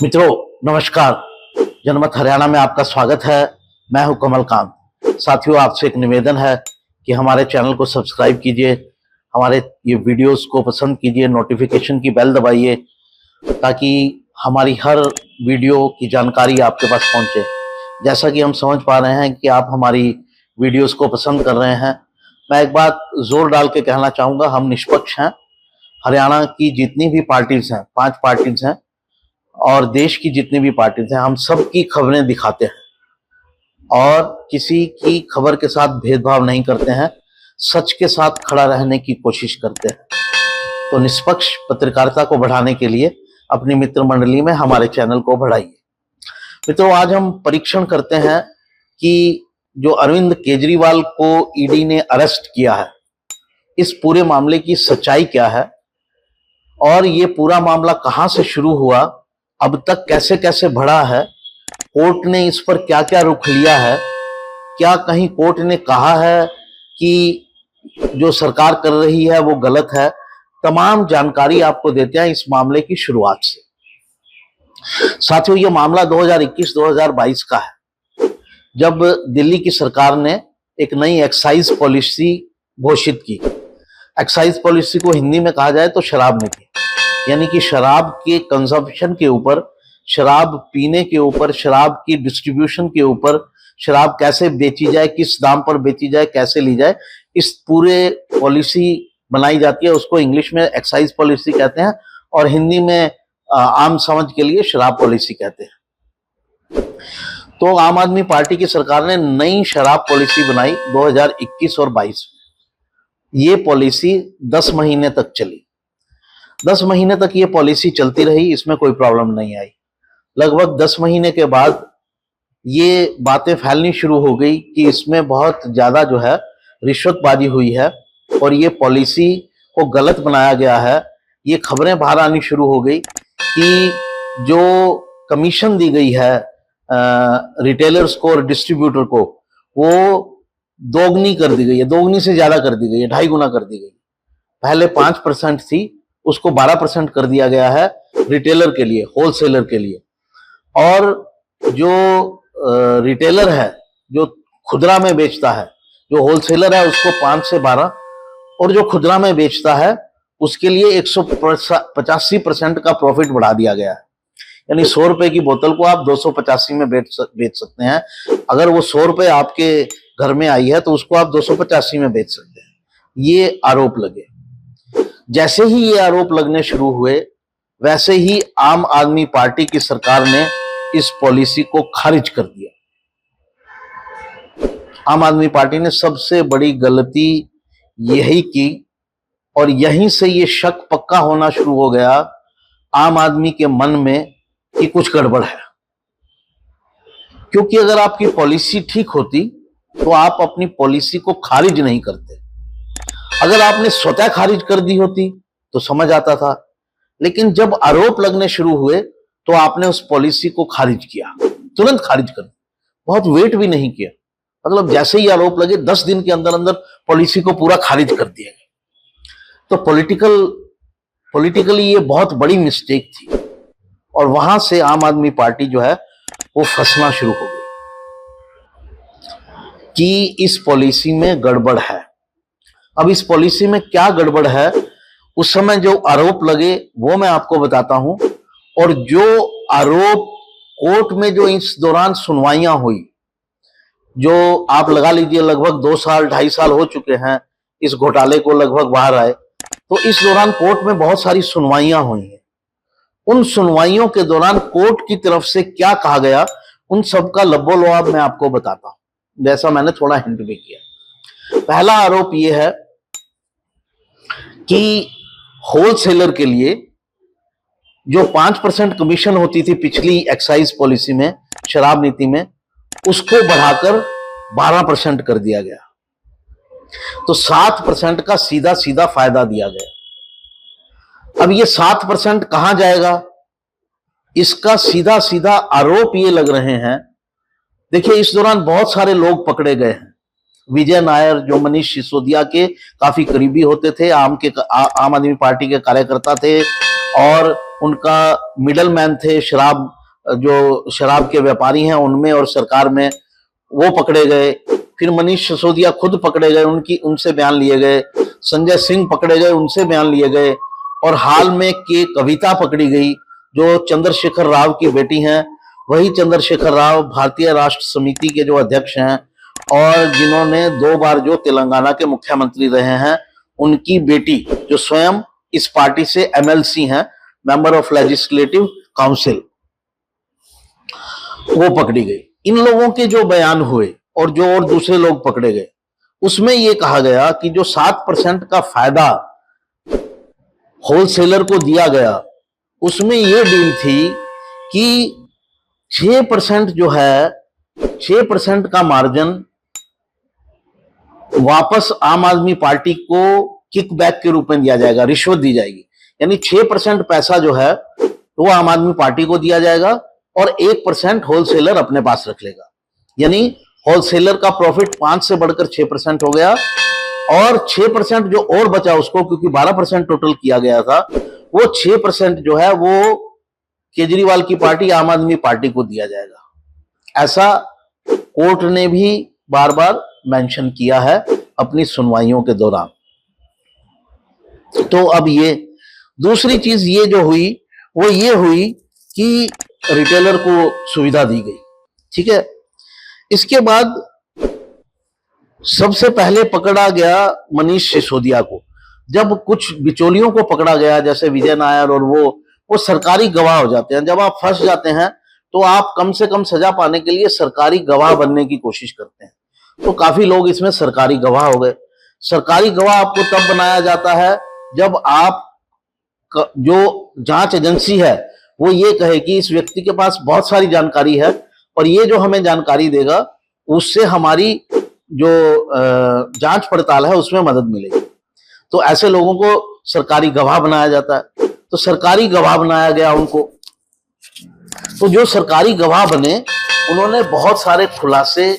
मित्रों नमस्कार। जनमत हरियाणा में आपका स्वागत है। मैं हूं कमलकांत। साथियों, आपसे एक निवेदन है कि हमारे चैनल को सब्सक्राइब कीजिए, हमारे ये वीडियोस को पसंद कीजिए, नोटिफिकेशन की बेल दबाइए ताकि हमारी हर वीडियो की जानकारी आपके पास पहुंचे। जैसा कि हम समझ पा रहे हैं कि आप हमारी वीडियोस को पसंद कर रहे हैं। मैं एक बात जोर डाल के कहना चाहूँगा, हम निष्पक्ष हैं। हरियाणा की जितनी भी पार्टीज हैं, 5 पार्टीज हैं, और देश की जितनी भी पार्टीज हैं, हम सबकी खबरें दिखाते हैं और किसी की खबर के साथ भेदभाव नहीं करते हैं, सच के साथ खड़ा रहने की कोशिश करते हैं। तो निष्पक्ष पत्रकारिता को बढ़ाने के लिए अपनी मित्र मंडली में हमारे चैनल को बढ़ाइए। मित्रों, आज हम परीक्षण करते हैं कि जो अरविंद केजरीवाल को ईडी ने अरेस्ट किया है, इस पूरे मामले की सच्चाई क्या है और ये पूरा मामला कहां से शुरू हुआ, अब तक कैसे कैसे बढ़ा है, कोर्ट ने इस पर क्या क्या रुख लिया है, क्या कहीं कोर्ट ने कहा है कि जो सरकार कर रही है वो गलत है। तमाम जानकारी आपको देते हैं इस मामले की शुरुआत से। साथियों, ये मामला 2021-2022 का है, जब दिल्ली की सरकार ने एक नई एक्साइज पॉलिसी घोषित की। एक्साइज पॉलिसी को हिंदी में कहा जाए तो शराब नीति, यानी कि शराब के कंजम्पशन के ऊपर, शराब पीने के ऊपर, शराब की डिस्ट्रीब्यूशन के ऊपर, शराब कैसे बेची जाए, किस दाम पर बेची जाए, कैसे ली जाए, इस पूरे पॉलिसी बनाई जाती है। उसको इंग्लिश में एक्साइज पॉलिसी कहते हैं और हिंदी में आम समझ के लिए शराब पॉलिसी कहते हैं। तो आम आदमी पार्टी की सरकार ने नई शराब पॉलिसी बनाई 2021 और 22 में। ये पॉलिसी 10 महीने तक चली। 10 महीने तक ये पॉलिसी चलती रही, इसमें कोई प्रॉब्लम नहीं आई। लगभग 10 महीने के बाद ये बातें फैलनी शुरू हो गई कि इसमें बहुत ज्यादा जो है रिश्वतबाजी हुई है और ये पॉलिसी को गलत बनाया गया है। ये खबरें बाहर आनी शुरू हो गई कि जो कमीशन दी गई है रिटेलर्स को और डिस्ट्रीब्यूटर को, वो दोगुनी कर दी गई है, दोगुनी से ज्यादा कर दी गई है, 2.5 गुना कर दी गई। पहले 5% थी, उसको 12% कर दिया गया है रिटेलर के लिए, होलसेलर के लिए। और जो रिटेलर है, जो खुदरा में बेचता है, जो होलसेलर है उसको 5 से 12, और जो खुदरा में बेचता है उसके लिए 185% का प्रॉफिट बढ़ा दिया गया है। यानी 100 रुपए की बोतल को आप 285 में बेच सकते हैं। अगर वो 100 रुपए आपके घर में आई है तो उसको आप 285 में बेच सकते हैं। ये आरोप लगे। जैसे ही ये आरोप लगने शुरू हुए, वैसे ही आम आदमी पार्टी की सरकार ने इस पॉलिसी को खारिज कर दिया। आम आदमी पार्टी ने सबसे बड़ी गलती यही की और यहीं से ये शक पक्का होना शुरू हो गया आम आदमी के मन में कि कुछ गड़बड़ है। क्योंकि अगर आपकी पॉलिसी ठीक होती तो आप अपनी पॉलिसी को खारिज नहीं करते। अगर आपने स्वतः खारिज कर दी होती तो समझ आता था, लेकिन जब आरोप लगने शुरू हुए तो आपने उस पॉलिसी को खारिज किया, तुरंत खारिज कर दिया, बहुत वेट भी नहीं किया। मतलब जैसे ही आरोप लगे 10 दिन के अंदर अंदर पॉलिसी को पूरा खारिज कर दिया गया। तो पॉलिटिकली ये बहुत बड़ी मिस्टेक थी और वहां से आम आदमी पार्टी जो है वो फंसना शुरू हो गई कि इस पॉलिसी में गड़बड़ है। अब इस पॉलिसी में क्या गड़बड़ है, उस समय जो आरोप लगे वो मैं आपको बताता हूं, और जो आरोप कोर्ट में जो इस दौरान सुनवाइयां हुई, जो आप लगा लीजिए लगभग 2 साल 2.5 साल हो चुके हैं इस घोटाले को लगभग बाहर आए, तो इस दौरान कोर्ट में बहुत सारी सुनवाइयां हुई हैं। उन सुनवाइयों के दौरान कोर्ट की तरफ से क्या कहा गया, उन सबका लब्बो-लुआब मैं आपको बताता हूं, जैसा मैंने थोड़ा हिंट भी किया। पहला आरोप यह है कि होलसेलर के लिए जो 5% कमीशन होती थी पिछली एक्साइज पॉलिसी में, शराब नीति में, उसको बढ़ाकर 12% कर दिया गया। तो 7% का सीधा सीधा फायदा दिया गया। अब ये 7% कहां जाएगा, इसका सीधा सीधा आरोप ये लग रहे हैं। देखिए, इस दौरान बहुत सारे लोग पकड़े गए हैं। विजय नायर, जो मनीष सिसोदिया के काफी करीबी होते थे, आम आदमी पार्टी के कार्यकर्ता थे, और उनका मिडल मैन थे, जो शराब के व्यापारी हैं उनमें और सरकार में, वो पकड़े गए। फिर मनीष सिसोदिया खुद पकड़े गए, उनसे बयान लिए गए। संजय सिंह पकड़े गए, उनसे बयान लिए गए। और हाल में के कविता पकड़ी गई, जो चंद्रशेखर राव की बेटी हैं। वही चंद्रशेखर राव भारतीय राष्ट्र समिति के जो अध्यक्ष हैं और जिन्होंने 2 बार जो तेलंगाना के मुख्यमंत्री रहे हैं, उनकी बेटी जो स्वयं इस पार्टी से MLC हैं, मेंबर ऑफ लेजिस्लेटिव काउंसिल, वो पकड़ी गई। इन लोगों के जो बयान हुए और दूसरे लोग पकड़े गए, उसमें ये कहा गया कि जो 7% का फायदा होलसेलर को दिया गया, उसमें ये डील थी कि 6% जो है, 6% का मार्जिन वापस आम आदमी पार्टी को किकबैक के रूप में दिया जाएगा, रिश्वत दी जाएगी। यानी 6% पैसा जो है वो आम आदमी पार्टी को दिया जाएगा और 1% होलसेलर अपने पास रख लेगा। यानी होलसेलर का प्रॉफिट 5 से बढ़कर 6% हो गया और 6% जो और बचा उसको, क्योंकि 12% टोटल किया गया था, वो 6% जो है वो केजरीवाल की पार्टी आम आदमी पार्टी को दिया जाएगा। ऐसा कोर्ट ने भी बार बार मेंशन किया है अपनी सुनवाइयों के दौरान। तो अब ये दूसरी चीज ये जो हुई वो ये हुई कि रिटेलर को सुविधा दी गई, ठीक है। इसके बाद सबसे पहले पकड़ा गया मनीष सिसोदिया को। जब कुछ बिचौलियों को पकड़ा गया, जैसे विजय नायर और वो सरकारी गवाह हो जाते हैं। जब आप फंस जाते हैं तो आप कम से कम सजा पाने के लिए सरकारी गवाह बनने की कोशिश करते हैं। तो काफी लोग इसमें सरकारी गवाह हो गए। सरकारी गवाह आपको तब बनाया जाता है जब आप जो जांच एजेंसी है वो ये कहे कि इस व्यक्ति के पास बहुत सारी जानकारी है और ये जो हमें जानकारी देगा उससे हमारी जो जांच पड़ताल है उसमें मदद मिलेगी। तो ऐसे लोगों को सरकारी गवाह बनाया जाता है। तो सरकारी गवाह बनाया गया उनको। तो जो सरकारी गवाह बने, उन्होंने बहुत सारे खुलासे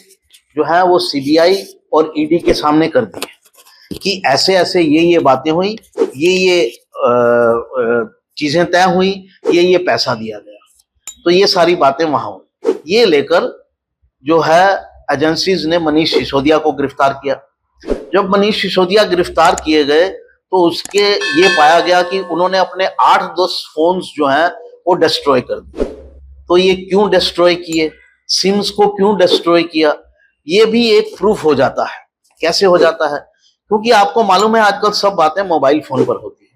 जो है वो CBI और ED के सामने कर दिए कि ऐसे ऐसे ये बातें हुई, ये चीजें तय हुई, ये पैसा दिया गया। तो ये सारी बातें वहां हुई। ये लेकर जो है एजेंसीज ने मनीष सिसोदिया को गिरफ्तार किया। जब मनीष सिसोदिया गिरफ्तार किए गए तो उसके ये पाया गया कि उन्होंने अपने 8-10 फोन्स जो हैं वो डिस्ट्रॉय कर दिए। तो ये क्यों डिस्ट्रॉय किए, सिम्स को क्यों डिस्ट्रॉय किया, ये भी एक प्रूफ हो जाता है। कैसे हो जाता है? क्योंकि आपको मालूम है आजकल सब बातें मोबाइल फोन पर होती है।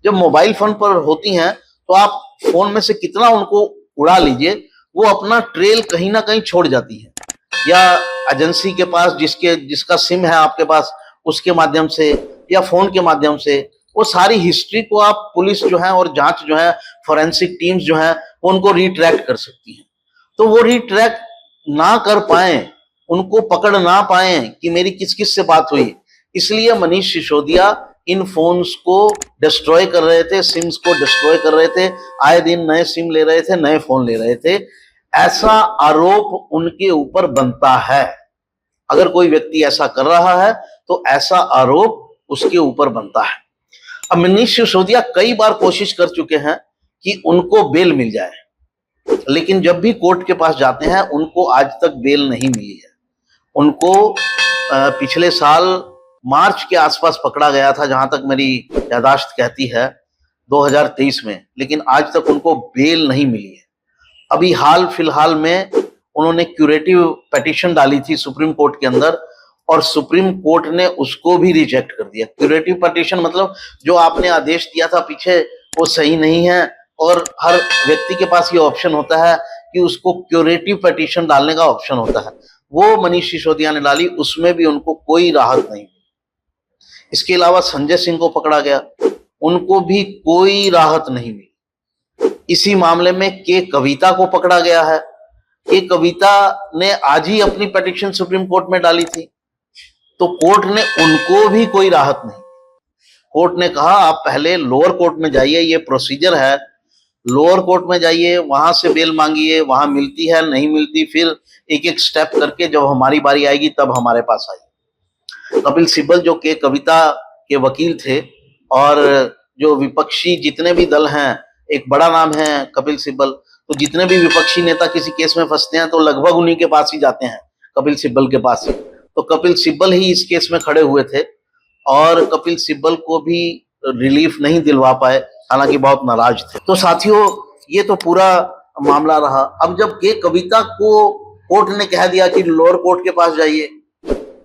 जब मोबाइल फोन पर होती हैं तो आप फोन में से कितना उनको उड़ा लीजिए, वो अपना ट्रेल कहीं ना कहीं छोड़ जाती है। या एजेंसी के पास जिसका सिम है आपके पास, उसके माध्यम से या फोन के माध्यम से वो सारी हिस्ट्री को आप पुलिस जो है और जांच जो है, फोरेंसिक टीम्स जो है, वो उनको रिट्रैक्ट कर सकती है। तो वो रिट्रैक्ट ना कर पाए, उनको पकड़ ना पाए कि मेरी किस किस से बात हुई, इसलिए मनीष सिसोदिया इन फोन्स को डिस्ट्रॉय कर रहे थे, सिम्स को डिस्ट्रॉय कर रहे थे, आए दिन नए सिम ले रहे थे, नए फोन ले रहे थे। ऐसा आरोप उनके ऊपर बनता है। अगर कोई व्यक्ति ऐसा कर रहा है तो ऐसा आरोप उसके ऊपर बनता है। अब मनीष सिसोदिया कई बार कोशिश कर चुके हैं कि उनको बेल मिल जाए, लेकिन जब भी कोर्ट के पास जाते हैं उनको आज तक बेल नहीं मिली है। उनको पिछले साल मार्च के आसपास पकड़ा गया था, जहां तक मेरी याददाश्त कहती है, 2023 में, लेकिन आज तक उनको बेल नहीं मिली है। अभी हाल फिलहाल में उन्होंने क्यूरेटिव पिटीशन डाली थी सुप्रीम कोर्ट के अंदर और सुप्रीम कोर्ट ने उसको भी रिजेक्ट कर दिया। क्यूरेटिव पिटीशन मतलब जो आपने आदेश दिया था पीछे वो सही नहीं है, और हर व्यक्ति के पास ये ऑप्शन होता है कि उसको क्यूरेटिव पिटीशन डालने का ऑप्शन होता है। वो मनीष सिसोदिया ने डाली, उसमें भी उनको कोई राहत नहीं। इसके अलावा संजय सिंह को पकड़ा गया, उनको भी कोई राहत नहीं मिली। इसी मामले में के कविता को पकड़ा गया है। के कविता ने आज ही अपनी पिटीशन सुप्रीम कोर्ट में डाली थी, तो कोर्ट ने उनको भी कोई राहत नहीं। कोर्ट ने कहा आप पहले लोअर कोर्ट में जाइए, ये प्रोसीजर है, लोअर कोर्ट में जाइए, वहां से बेल मांगिए, वहां मिलती है नहीं मिलती, फिर एक एक स्टेप करके जब हमारी बारी आएगी तब हमारे पास आएगी। कपिल सिब्बल जो के कविता के वकील थे और जो विपक्षी जितने भी दल हैं एक बड़ा नाम है कपिल सिब्बल। तो जितने भी विपक्षी नेता किसी केस में फंसते हैं तो लगभग उन्हीं के पास ही जाते हैं, कपिल सिब्बल के पास ही। तो कपिल सिब्बल ही इस केस में खड़े हुए थे और कपिल सिब्बल को भी रिलीफ नहीं दिलवा पाए, हालांकि बहुत नाराज थे। तो साथियों, ये तो पूरा मामला रहा। अब जब के कविता को कोर्ट ने कह दिया कि लोअर कोर्ट के पास जाइए,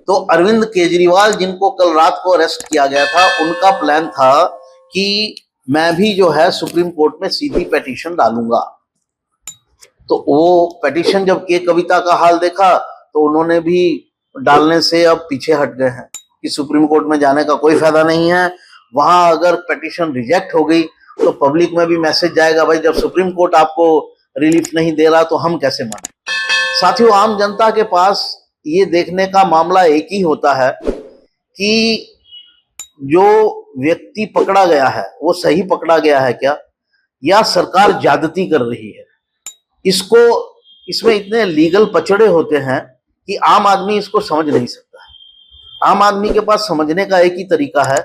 तो अरविंद केजरीवाल जिनको कल रात को अरेस्ट किया गया था, उनका प्लान था कि मैं भी जो है सुप्रीम कोर्ट में सीधी पिटीशन डालूंगा। तो वो पिटीशन जब के कविता का हाल देखा तो उन्होंने भी डालने से अब पीछे हट गए हैं कि सुप्रीम कोर्ट में जाने का कोई फायदा नहीं है। वहां अगर पिटीशन रिजेक्ट हो गई तो पब्लिक में भी मैसेज जाएगा, भाई जब सुप्रीम कोर्ट आपको रिलीफ नहीं दे रहा तो हम कैसे माने। साथियों, आम जनता के पास ये देखने का मामला एक ही होता है कि जो व्यक्ति पकड़ा गया है वो सही पकड़ा गया है क्या, या सरकार ज्यादती कर रही है। इसमें इतने लीगल पचड़े होते हैं कि आम आदमी इसको समझ नहीं सकता है। आम आदमी के पास समझने का एक ही तरीका है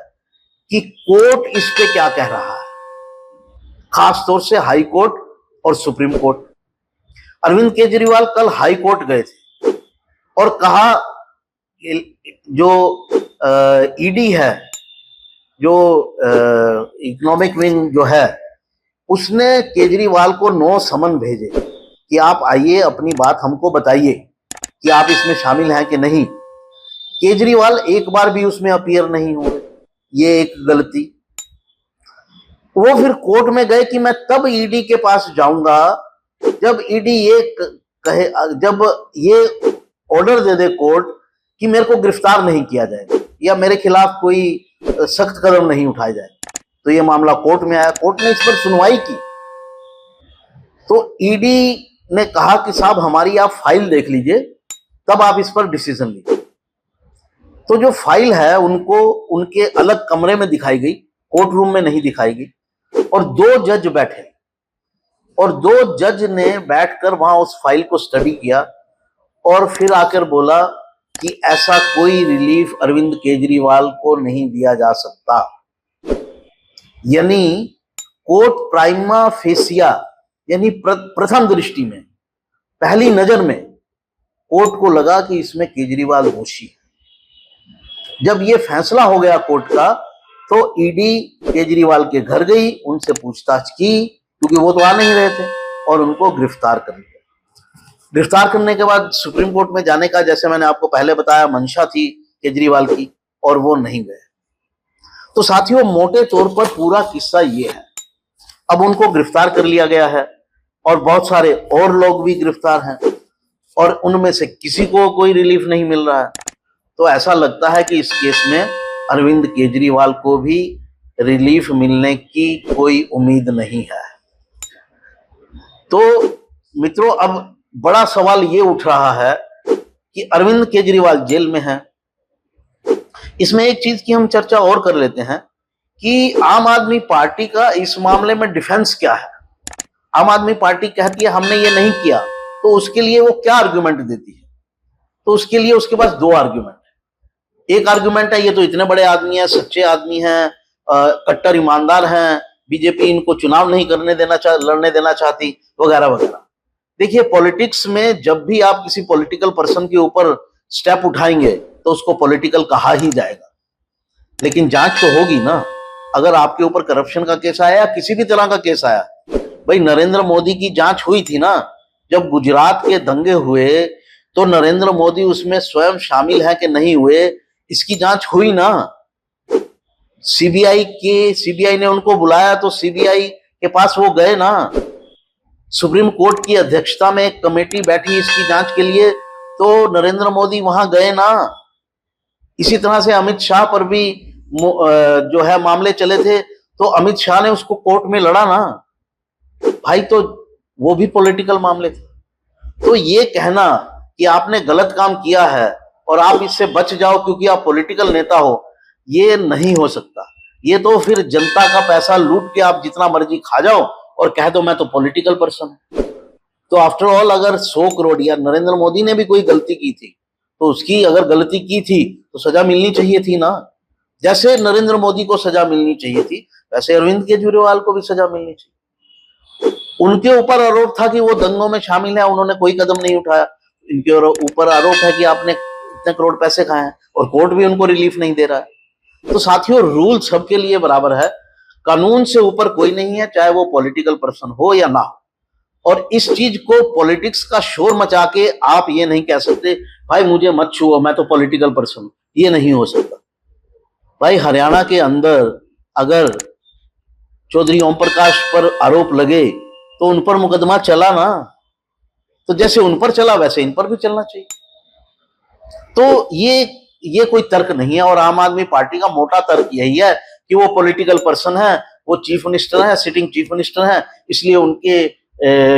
कि कोर्ट इस पे क्या कह रहा है, खास तौर से हाई कोर्ट और सुप्रीम कोर्ट। अरविंद केजरीवाल कल हाई कोर्ट गए थे और कहा जो ईडी है, जो इकोनॉमिक विंग जो है, उसने केजरीवाल को 9 समन भेजे कि आप आइए अपनी बात हमको बताइए कि आप इसमें शामिल हैं कि नहीं। केजरीवाल एक बार भी उसमें अपीयर नहीं हुए, ये एक गलती। वो फिर कोर्ट में गए कि मैं तब ईडी के पास जाऊंगा जब ईडी ये कहे, जब ये ऑर्डर दे दे कोर्ट कि मेरे को गिरफ्तार नहीं किया जाएगा या मेरे खिलाफ कोई सख्त कदम नहीं उठाए जाए। तो ये मामला कोर्ट में आया, कोर्ट ने इस पर सुनवाई की। तो ईडी ने कहा कि साहब हमारी आप फाइल देख लीजिए, तब आप इस पर डिसीजन लीजिए। तो जो फाइल है उनको उनके अलग कमरे में दिखाई गई, कोर्ट रूम में नहीं दिखाई गई, और 2 जज बैठे और 2 जज ने बैठकर वहां उस फाइल को स्टडी किया और फिर आकर बोला कि ऐसा कोई रिलीफ अरविंद केजरीवाल को नहीं दिया जा सकता। यानी कोर्ट प्राइमा फेसिया, यानी प्रथम दृष्टि में, पहली नजर में कोर्ट को लगा कि इसमें केजरीवाल दोषी है। जब ये फैसला हो गया कोर्ट का तो ईडी केजरीवाल के घर गई, उनसे पूछताछ की, क्योंकि वो तो आ नहीं रहे थे, और उनको गिरफ्तार कर लिया। गिरफ्तार करने के बाद सुप्रीम कोर्ट में जाने का, जैसे मैंने आपको पहले बताया, मंशा थी केजरीवाल की, और वो नहीं गए। तो साथियों, मोटे तौर पर पूरा किस्सा ये है। अब उनको गिरफ्तार कर लिया गया है और बहुत सारे और लोग भी गिरफ्तार हैं और उनमें से किसी को कोई रिलीफ नहीं मिल रहा है। तो ऐसा लगता है कि इस केस में अरविंद केजरीवाल को भी रिलीफ मिलने की कोई उम्मीद नहीं है। तो मित्रों, अब बड़ा सवाल ये उठ रहा है कि अरविंद केजरीवाल जेल में हैं। इसमें एक चीज की हम चर्चा और कर लेते हैं कि आम आदमी पार्टी का इस मामले में डिफेंस क्या है। आम आदमी पार्टी कहती है हमने ये नहीं किया, तो उसके लिए वो क्या आर्गुमेंट देती है? तो उसके लिए उसके पास 2 आर्गुमेंट है। एक आर्गुमेंट है ये तो इतने बड़े आदमी हैं, सच्चे आदमी हैं, कट्टर ईमानदार हैं, बीजेपी इनको चुनाव नहीं लड़ने देना चाहती, वगैरह वगैरह। देखिए, पॉलिटिक्स में जब भी आप किसी पॉलिटिकल पर्सन के ऊपर स्टेप उठाएंगे तो उसको पॉलिटिकल कहा ही जाएगा, लेकिन जांच तो होगी ना। अगर आपके ऊपर करप्शन का केस आया या किसी भी तरह का केस आया, भाई नरेंद्र मोदी की जांच हुई थी ना, जब गुजरात के दंगे हुए तो नरेंद्र मोदी उसमें स्वयं शामिल है कि नहीं हुए, इसकी जांच हुई ना। सीबीआई ने उनको बुलाया तो सीबीआई के पास वो गए ना। सुप्रीम कोर्ट की अध्यक्षता में एक कमेटी बैठी इसकी जांच के लिए, तो नरेंद्र मोदी वहां गए ना। इसी तरह से अमित शाह पर भी जो है मामले चले थे, तो अमित शाह ने उसको कोर्ट में लड़ा ना भाई, तो वो भी पॉलिटिकल मामले थे। तो ये कहना कि आपने गलत काम किया है और आप इससे बच जाओ क्योंकि आप पॉलिटिकल नेता हो, ये नहीं हो सकता। ये तो फिर जनता का पैसा लूट के आप जितना मर्जी खा जाओ और कह दो मैं तो पॉलिटिकल पर्सन हूं। तो आफ्टर ऑल, अगर 100 करोड़ या नरेंद्र मोदी ने भी कोई गलती की थी तो उसकी अगर गलती की थी तो सजा मिलनी चाहिए थी ना। जैसे नरेंद्र मोदी को सजा मिलनी चाहिए थी, वैसे अरविंद केजरीवाल को भी सजा मिलनी चाहिए। उनके ऊपर आरोप था कि वो दंगों में शामिल है, उन्होंने कोई कदम नहीं उठाया। इनके ऊपर आरोप है कि आपने इतने करोड़ पैसे खाए हैं और कोर्ट भी उनको रिलीफ नहीं दे रहा है। तो साथियों, रूल सबके लिए बराबर है, कानून से ऊपर कोई नहीं है, चाहे वो पॉलिटिकल पर्सन हो या ना हो। और इस चीज को पॉलिटिक्स का शोर मचा के आप ये नहीं कह सकते भाई मुझे मत छुओ, मैं तो पॉलिटिकल पर्सन हूं, ये नहीं हो सकता। भाई हरियाणा के अंदर अगर चौधरी ओम प्रकाश पर आरोप लगे तो उन पर मुकदमा चला ना, तो जैसे उन पर चला वैसे इन पर भी चलना चाहिए। तो ये कोई तर्क नहीं है। और आम आदमी पार्टी का मोटा तर्क यही है कि वो पॉलिटिकल पर्सन है, वो चीफ मिनिस्टर है, सिटिंग चीफ मिनिस्टर है, इसलिए उनके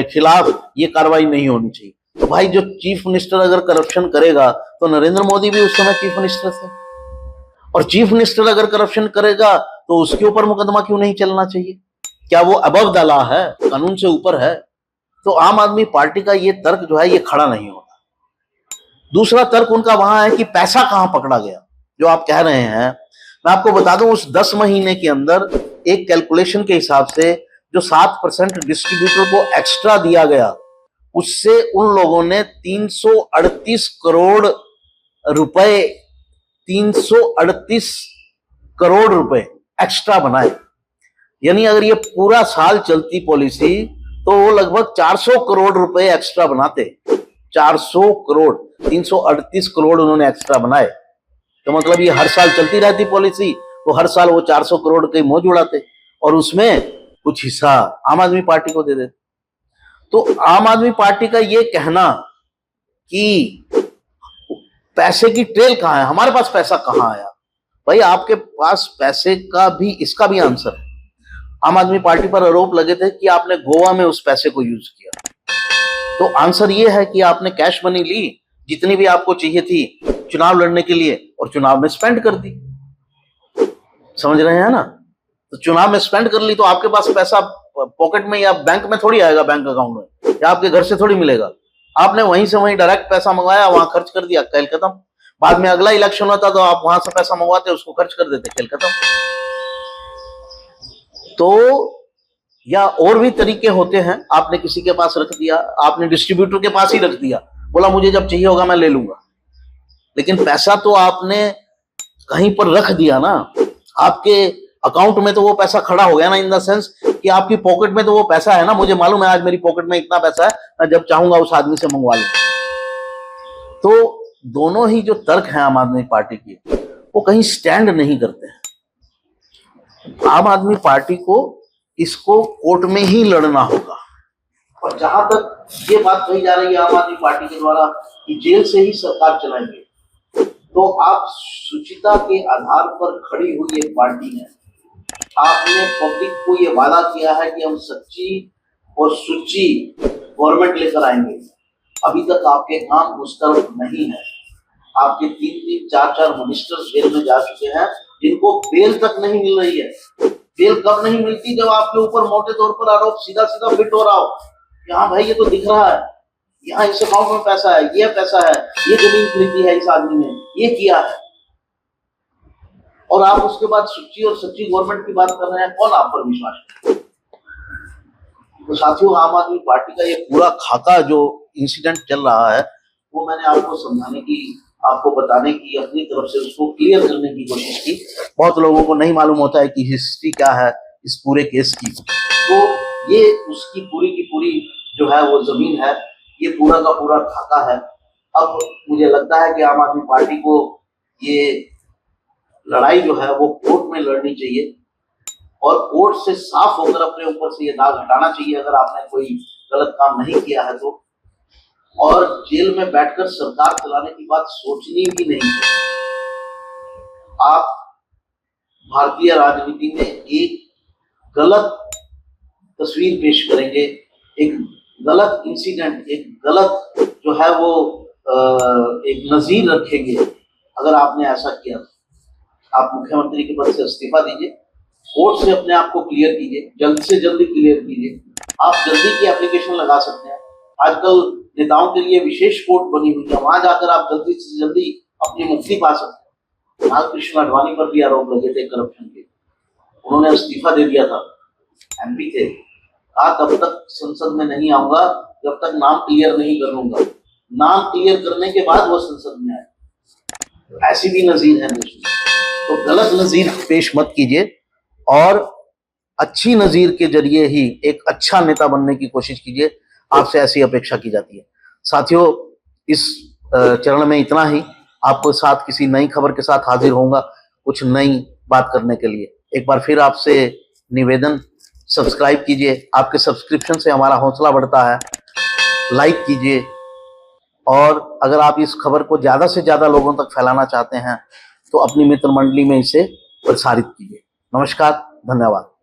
खिलाफ ये कार्रवाई नहीं होनी चाहिए। तो भाई जो चीफ मिनिस्टर अगर करप्शन करेगा तो नरेंद्र मोदी भी उस समय चीफ मिनिस्टर थे, और चीफ मिनिस्टर अगर करप्शन करेगा तो उसके ऊपर मुकदमा क्यों नहीं चलना चाहिए? क्या वो अबव द लॉ है, कानून से ऊपर है? तो आम आदमी पार्टी का ये तर्क जो है ये खड़ा नहीं होता। दूसरा तर्क उनका वहां है कि पैसा कहां पकड़ा गया, जो आप कह रहे हैं। मैं आपको बता दूं, उस 10 महीने के अंदर एक कैलकुलेशन के हिसाब से जो 7% डिस्ट्रीब्यूटर को एक्स्ट्रा दिया गया, उससे उन लोगों ने 338 करोड़ रुपए 338 करोड़ रुपए एक्स्ट्रा बनाए। यानी अगर ये पूरा साल चलती पॉलिसी तो वो लगभग 400 करोड़ रुपए एक्स्ट्रा बनाते। 400 करोड़, 338 करोड़ उन्होंने एक्स्ट्रा बनाए। तो मतलब ये हर साल चलती रहती पॉलिसी, तो हर साल वो 400 करोड़ के मौज उड़ाते और उसमें कुछ हिस्सा आम आदमी पार्टी को दे देते। तो आम आदमी पार्टी का ये कहना कि पैसे की ट्रेल कहां है, हमारे पास पैसा कहां आया, भाई आपके पास पैसे का भी, इसका भी आंसर है। आम आदमी पार्टी पर आरोप लगे थे कि आपने गोवा में उस पैसे को यूज किया। तो आंसर ये है कि आपने कैश मनी ली जितनी भी आपको चाहिए थी चुनाव लड़ने के लिए, और चुनाव में स्पेंड कर दी। समझ रहे हैं ना? तो चुनाव में स्पेंड कर ली तो आपके पास पैसा पॉकेट में या बैंक में थोड़ी आएगा, बैंक अकाउंट में, या आपके घर से थोड़ी मिलेगा। आपने वहीं से वहीं डायरेक्ट पैसा मंगवाया, वहां खर्च कर दिया, खेल खत्म। बाद में अगला इलेक्शन होता तो आप वहां से पैसा मंगवाते, उसको खर्च कर देते, खेल खत्म। तो या और भी तरीके होते हैं, आपने किसी के पास रख दिया, आपने डिस्ट्रीब्यूटर के पास ही रख दिया, बोला मुझे जब चाहिए होगा मैं ले लूंगा, लेकिन पैसा तो आपने कहीं पर रख दिया ना। आपके अकाउंट में तो वो पैसा खड़ा हो गया ना, इन द सेंस कि आपकी पॉकेट में तो वो पैसा है ना। मुझे मालूम है आज मेरी पॉकेट में इतना पैसा है, मैं जब चाहूंगा उस आदमी से मंगवा लूं। तो दोनों ही जो तर्क हैं आम आदमी पार्टी के, वो कहीं स्टैंड नहीं करते हैं। आम आदमी पार्टी को इसको कोर्ट में ही लड़ना होगा। और जहां तक ये बात कही जा रही है आम आदमी पार्टी के द्वारा कि जेल से ही सरकार चलाएंगे, तो आप शुचिता के आधार पर खड़ी हुई एक पार्टी है। आपने पब्लिक को ये वादा किया है कि हम सच्ची और सुची गवर्नमेंट लेकर आएंगे। अभी तक आपके काम उस तरफ नहीं है। आपके 3-3, 4-4 मिनिस्टर्स जेल में जा चुके हैं, जिनको बेल तक नहीं मिल रही है। बेल कब नहीं मिलती? जब आपके ऊपर मोटे तौर पर आरोप सीधा सीधा फिट हो रहा हो कि हाँ भाई ये तो दिख रहा है, यहाँ इस अकाउंट में पैसा है, ये पैसा है, ये जमीन खरीदी है इस आदमी ने, ये किया है, और आप उसके बाद सच्ची और सच्ची गवर्नमेंट की बात कर रहे हैं। कौन आप पर विश्वास करे? तो साथियों, आम आदमी पार्टी का ये पूरा खाका जो इंसिडेंट चल रहा है, वो मैंने आपको समझाने की, आपको बताने की, अपनी तरफ से उसको क्लियर करने की कोशिश की। बहुत लोगों को नहीं मालूम होता है कि हिस्ट्री क्या है इस पूरे केस की। तो ये उसकी पूरी की पूरी जो है वो जमीन है, ये पूरा का पूरा खाका है। अब मुझे लगता है कि आम आदमी पार्टी को ये लड़ाई जो है वो कोर्ट में लड़नी चाहिए, और कोर्ट से साफ होकर अपने ऊपर से ये दाग हटाना चाहिए अगर आपने कोई गलत काम नहीं किया है तो। और जेल में बैठकर सरकार चलाने की बात सोचनी भी नहीं है। आप भारतीय राजनीति में एक गलत तस्वीर पेश करेंगे, एक गलत इंसिडेंट, एक गलत जो है वो एक नजीर रखेंगे अगर आपने ऐसा किया। आप मुख्यमंत्री के पद से इस्तीफा दीजिए, कोर्ट से अपने आप को क्लियर कीजिए, जल्द से जल्द क्लियर कीजिए। आप जल्दी की एप्लीकेशन लगा सकते हैं। आजकल नेताओं के लिए विशेष कोर्ट बनी हुई है, वहां जाकर आप जल्दी से जल्दी अपनी मुक्ति पा सकते हैं। लाल कृष्ण आडवाणी पर भी आरोप लगे थे करप्शन के, उन्होंने इस्तीफा दे दिया था, एमपी थे। कहा तब तक संसद में नहीं आऊंगा जब तक नाम क्लियर नहीं कर लूंगा। नाम क्लियर करने के बाद वो संसद में आए। ऐसी भी नजीर है देश में, तो गलत नजीर पेश मत कीजिए और अच्छी नजीर के जरिए ही एक अच्छा नेता बनने की कोशिश कीजिए। आपसे ऐसी अपेक्षा की जाती है। साथियों, इस चरण में इतना ही। आपको साथ किसी नई खबर के साथ हाजिर होऊंगा कुछ नई बात करने के लिए। एक बार फिर आपसे निवेदन, सब्सक्राइब कीजिए। आपके सब्सक्रिप्शन से हमारा हौसला बढ़ता है। लाइक कीजिए और अगर आप इस खबर को ज्यादा से ज्यादा लोगों तक फैलाना चाहते हैं तो अपनी मित्र मंडली में इसे प्रसारित कीजिए। नमस्कार, धन्यवाद।